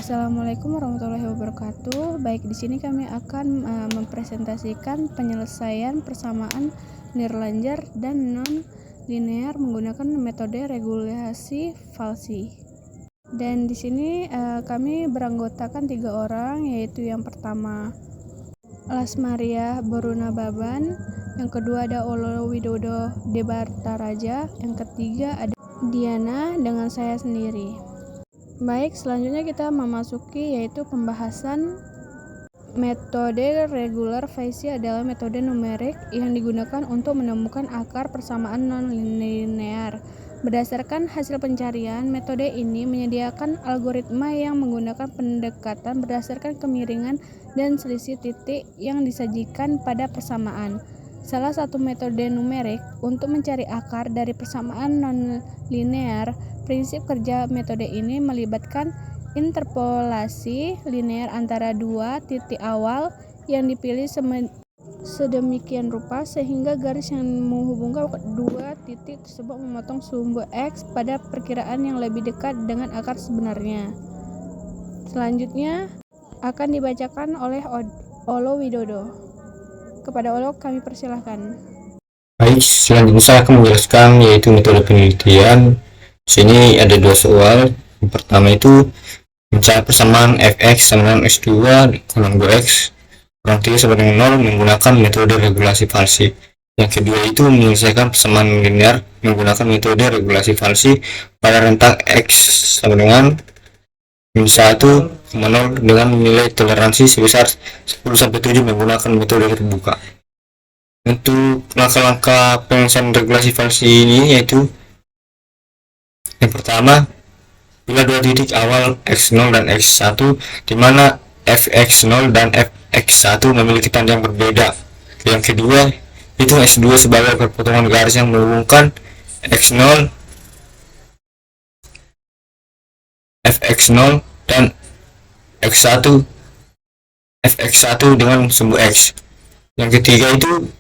Assalamualaikum warahmatullahi wabarakatuh. Baik, di sini kami akan mempresentasikan penyelesaian persamaan nirlanjar dan non-linear menggunakan metode regulasi Falsi. Dan di sini kami beranggotakan 3 orang, yaitu yang pertama Lasmaria Boruna Baban, yang kedua ada Olo Widodo Debartaraja, yang ketiga ada Diana dengan saya sendiri. Baik, selanjutnya kita memasuki yaitu pembahasan metode regular Falsi adalah metode numerik yang digunakan untuk menemukan akar persamaan non-linear. Berdasarkan hasil pencarian, metode ini menyediakan algoritma yang menggunakan pendekatan berdasarkan kemiringan dan selisih titik yang disajikan pada persamaan. Salah satu metode numerik untuk mencari akar dari persamaan non-linear. Prinsip kerja metode ini melibatkan interpolasi linear antara dua titik awal yang dipilih sedemikian rupa sehingga garis yang menghubungkan dua titik tersebut memotong sumbu X pada perkiraan yang lebih dekat dengan akar sebenarnya. Selanjutnya akan dibacakan oleh Olo Widodo. Kepada Olo kami persilahkan. Baik, selanjutnya saya akan menjelaskan yaitu metode penelitian. Sini ada 2 soal. Yang pertama itu mencari persamaan fx sama dengan x2 kurang 2x kurang 3 sama dengan 0 menggunakan metode regulasi Falsi. Yang kedua itu menyelesaikan persamaan linear menggunakan metode regulasi Falsi pada rentang x sama dengan min 1, 0 dengan nilai toleransi sebesar 10-7 menggunakan metode terbuka. Untuk langkah-langkah penyelesaian regulasi Falsi ini yaitu yang pertama, bila dua titik awal x0 dan x1 di mana fx0 dan fx1 memiliki tanda yang berbeda. Yang kedua, hitung x2 sebagai perpotongan garis yang menghubungkan x0, fx0 dan x1 fx1 dengan sumbu x. Yang ketiga itu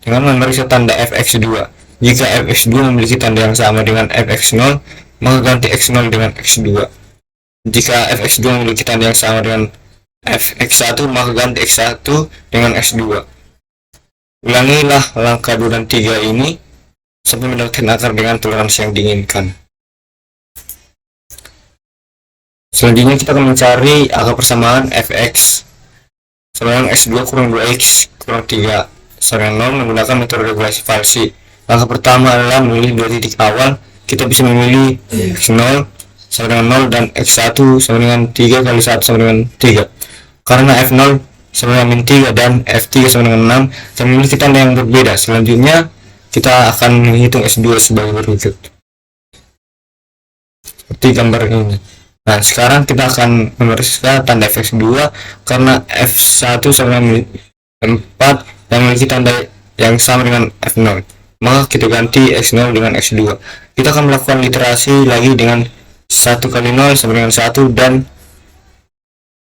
dengan memeriksa tanda fx2. Jika fx2 memiliki tanda yang sama dengan fx0, maka ganti x0 dengan x2. Jika fx2 memiliki tanda yang sama dengan fx1, maka ganti x1 dengan x2. Ulangilah langkah 2 dan 3 ini sampai mendapatkan akar dengan toleransi yang diinginkan. Selanjutnya kita akan mencari akar persamaan fx sama dengan x2 kurang 2x kurang 3 sama dengan 0 menggunakan metode regulasi Falsi. Langkah pertama adalah memilih dua titik awal. Kita bisa memilih x0 sama dengan 0 dan x1 sama dengan 3 kali 1 sama dengan 3. Karena f0 sama dengan min 3 dan f3 sama dengan 6 dan memiliki tanda yang berbeda. Selanjutnya kita akan menghitung s2 sebagai berikut seperti gambar ini. Nah, sekarang kita akan memeriksa tanda fx2 karena f1 sama dengan 4 dan memiliki tanda yang sama dengan f0. Maka kita ganti x0 dengan x2. Kita akan melakukan iterasi lagi dengan 1 kali 0 sama dengan 1 dan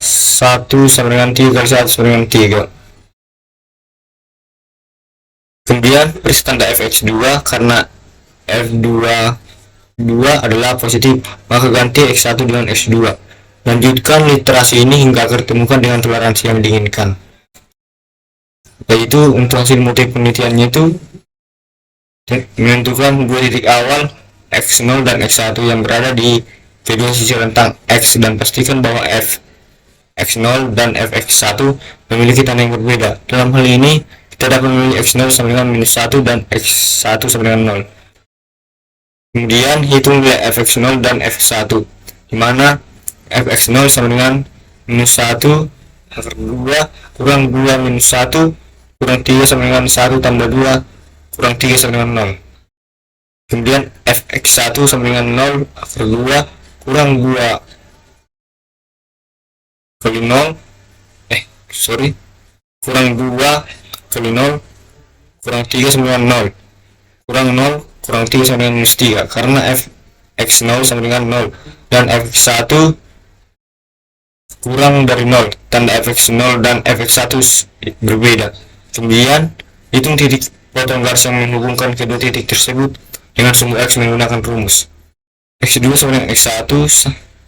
1 sama dengan 3 kali 1 sama dengan 3. Kemudian periksa tanda fx2 karena f2 adalah positif, maka ganti x1 dengan x2. Lanjutkan literasi ini hingga ditemukan dengan toleransi yang diinginkan. Yaitu untuk hasil motif penelitiannya itu menentukan dua titik awal x0 dan x1 yang berada di kedua sisi rentang x dan pastikan bahwa fx0 dan fx1 memiliki tanda yang berbeda. Dalam hal ini kita dapat memilih x0 sama dengan minus 1 dan x1 sama dengan 0. Kemudian hitung nilai fx0 dan fx1 di mana fx0 sama dengan minus 1 akar 2 kurang 2 minus 1 kurang 3 sama dengan 1 tambah 2 kurang 3 sama dengan 0. Kemudian fx1 sama dengan 0 akar 2 kurang 2 kali 0 kurang 2 kali 0 kurang 3 sama dengan 0 kurang 0 kurang 3 sama dengan minus 3 karena fx0 sama dengan 0 dan fx1 kurang dari 0. Tanda fx0 dan fx1 berbeda. Kemudian hitung titik potong garis yang menghubungkan kedua titik tersebut dengan sumbu x menggunakan rumus x2 sama dengan x1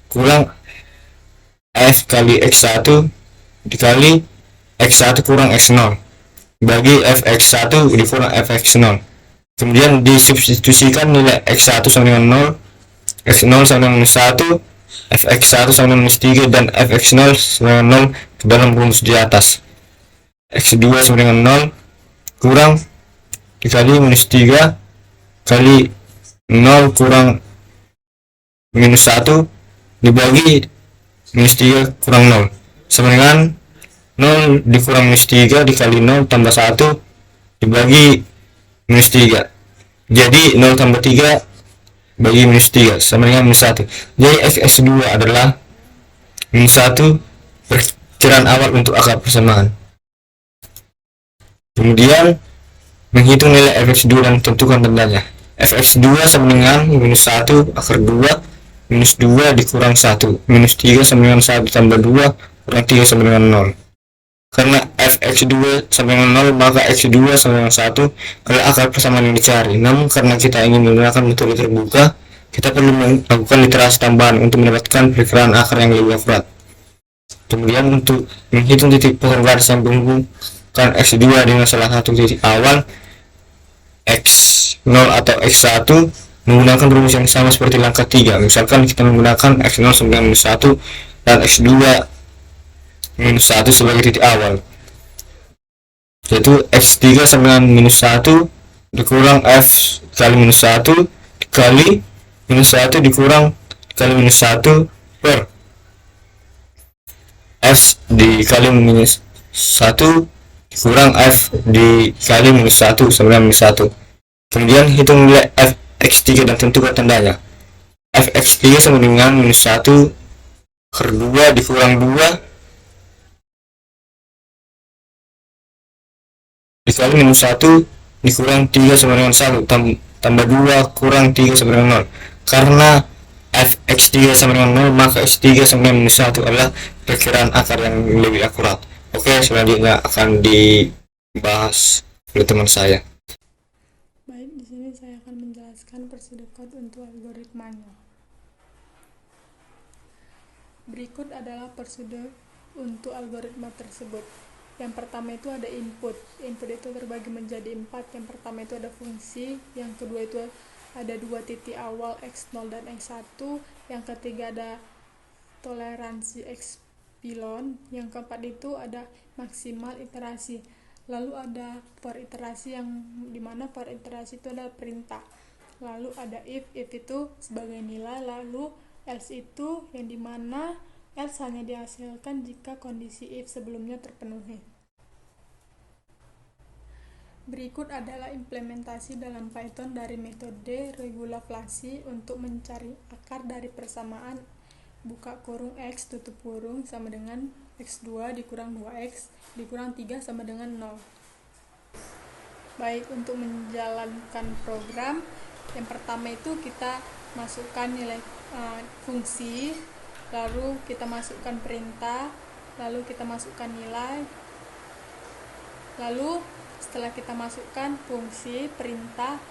kurang F kali X1 dikali X1 kurang X0 bagi Fx1 dikurang Fx0. Kemudian disubstitusikan nilai X1 sama dengan 0, X0 sama dengan minus 1, Fx1 sama dengan minus 3, dan Fx0 sama dengan 0 ke dalam rumus di atas. X2 sama dengan 0 kurang dikali minus 3 kali 0 kurang minus 1 dibagi minus 3 kurang 0 sama dengan 0 dikurang minus 3 dikali 0 tambah 1 dibagi minus 3. Jadi 0 tambah 3 bagi minus 3 sama dengan minus 1. Jadi Fx2 adalah minus 1 perkiraan awal untuk akar persamaan. Kemudian menghitung nilai Fx2 dan tentukan tandanya. Fx2 sama dengan minus 1 akar 2 minus 2 dikurang 1 minus 3 sama dengan 1 tambah 2 kurang 3 sama dengan 0. Karena Fx2 sama dengan 0 maka X2 sama dengan 1 adalah akar persamaan yang dicari. Namun karena kita ingin menggunakan metode terbuka, kita perlu melakukan iterasi tambahan untuk mendapatkan perkiraan akar yang lebih akurat. Kemudian untuk menghitung titik pokok garis yang menghubungkan X2 dengan salah satu titik awal X0 atau X1 menggunakan rumus yang sama seperti langkah 3. Misalkan kita menggunakan X0 sama dengan minus 1 dan X2 minus 1 sebagai titik awal, yaitu X3 sama dengan minus 1 dikurang F kali minus 1 dikali minus 1 dikurang dikali minus 1 per F dikali minus 1 dikurang F dikali minus 1 sama dengan minus 1. Kemudian hitung nilai Fx3 dan tentukan tandanya. Fx3 sama dengan minus 1 per 2 dikurang 2 dikali minus 1 dikurang 3 sama dengan 1 tambah 2 kurang 3 sama dengan 0. Karena Fx3 sama dengan 0 maka X3 sama dengan minus 1 adalah perkiraan akar yang lebih akurat. Oke, selanjutnya akan dibahas oleh teman saya. Baik, di sini saya akan menjelaskan prosedur code untuk algoritmanya. Berikut adalah prosedur untuk algoritma tersebut. Yang pertama itu ada input. Input itu terbagi menjadi 4. Yang pertama itu ada fungsi, yang kedua itu ada 2 titik awal X0 dan X1, yang ketiga ada toleransi epsilon, yang keempat itu ada maksimal iterasi. Lalu ada for iterasi, yang dimana for iterasi itu adalah perintah. Lalu ada if itu sebagai nilai, lalu else itu yang dimana else hanya dihasilkan jika kondisi if sebelumnya terpenuhi. Berikut adalah implementasi dalam Python dari metode regulaflasi untuk mencari akar dari persamaan buka kurung X tutup kurung sama dengan X2 dikurang 2X dikurang 3 sama dengan 0. Baik, untuk menjalankan program, yang pertama itu kita masukkan nilai fungsi, lalu kita masukkan perintah, lalu kita masukkan nilai, lalu setelah kita masukkan fungsi, perintah,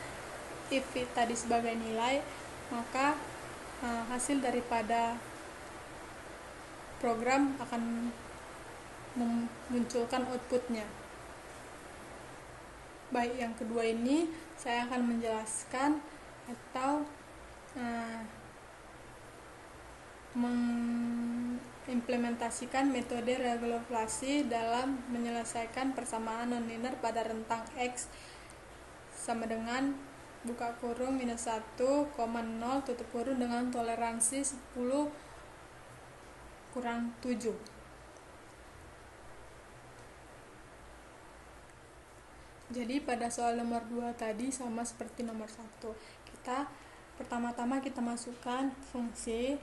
if tadi sebagai nilai, maka hasil daripada program akan memunculkan outputnya. Baik, yang kedua ini saya akan menjelaskan atau mengimplementasikan metode regulaflasi dalam menyelesaikan persamaan nonlinear pada rentang X sama dengan buka kurung minus 1, 0 tutup kurung dengan toleransi 10 kurang 7. Jadi pada soal nomor 2 tadi sama seperti nomor 1. Pertama-tama kita masukkan fungsi,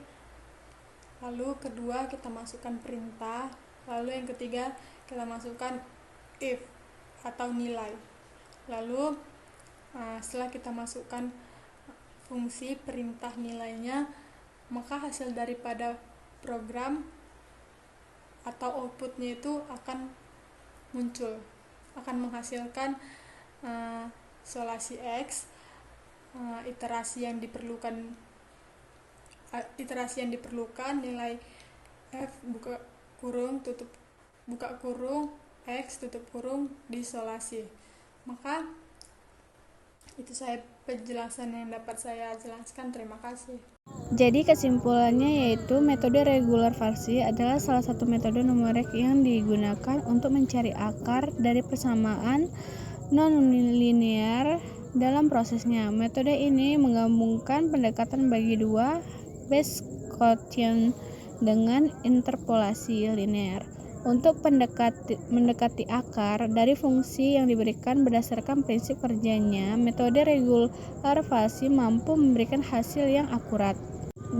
lalu kedua kita masukkan perintah, lalu yang ketiga kita masukkan if atau nilai. Lalu setelah kita masukkan fungsi, perintah, nilainya, maka hasil daripada program atau outputnya itu akan muncul, akan menghasilkan solasi X, iterasi yang diperlukan nilai F buka kurung tutup buka kurung X tutup kurung diisolasi. Maka itu saya penjelasan yang dapat saya jelaskan. Terima kasih. Jadi kesimpulannya yaitu metode regular Farsi adalah salah satu metode numerik yang digunakan untuk mencari akar dari persamaan non-linear dalam prosesnya. Metode ini menggabungkan pendekatan bagi dua Base quotient dengan interpolasi linear untuk mendekati akar dari fungsi yang diberikan berdasarkan prinsip kerjanya. Metode regular Farsi mampu memberikan hasil yang akurat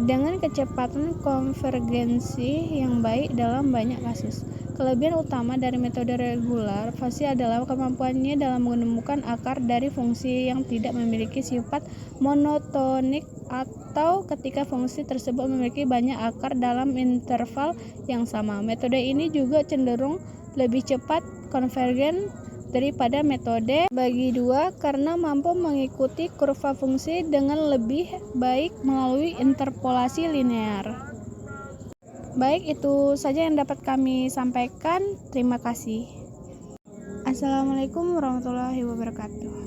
dengan kecepatan konvergensi yang baik dalam banyak kasus. Kelebihan utama dari metode regular Farsi adalah kemampuannya dalam menemukan akar dari fungsi yang tidak memiliki sifat monotonik atau ketika fungsi tersebut memiliki banyak akar dalam interval yang sama. Metode ini juga cenderung lebih cepat konvergen daripada metode bagi dua karena mampu mengikuti kurva fungsi dengan lebih baik melalui interpolasi linear. Baik, itu saja yang dapat kami sampaikan. Terima kasih. Assalamualaikum warahmatullahi wabarakatuh.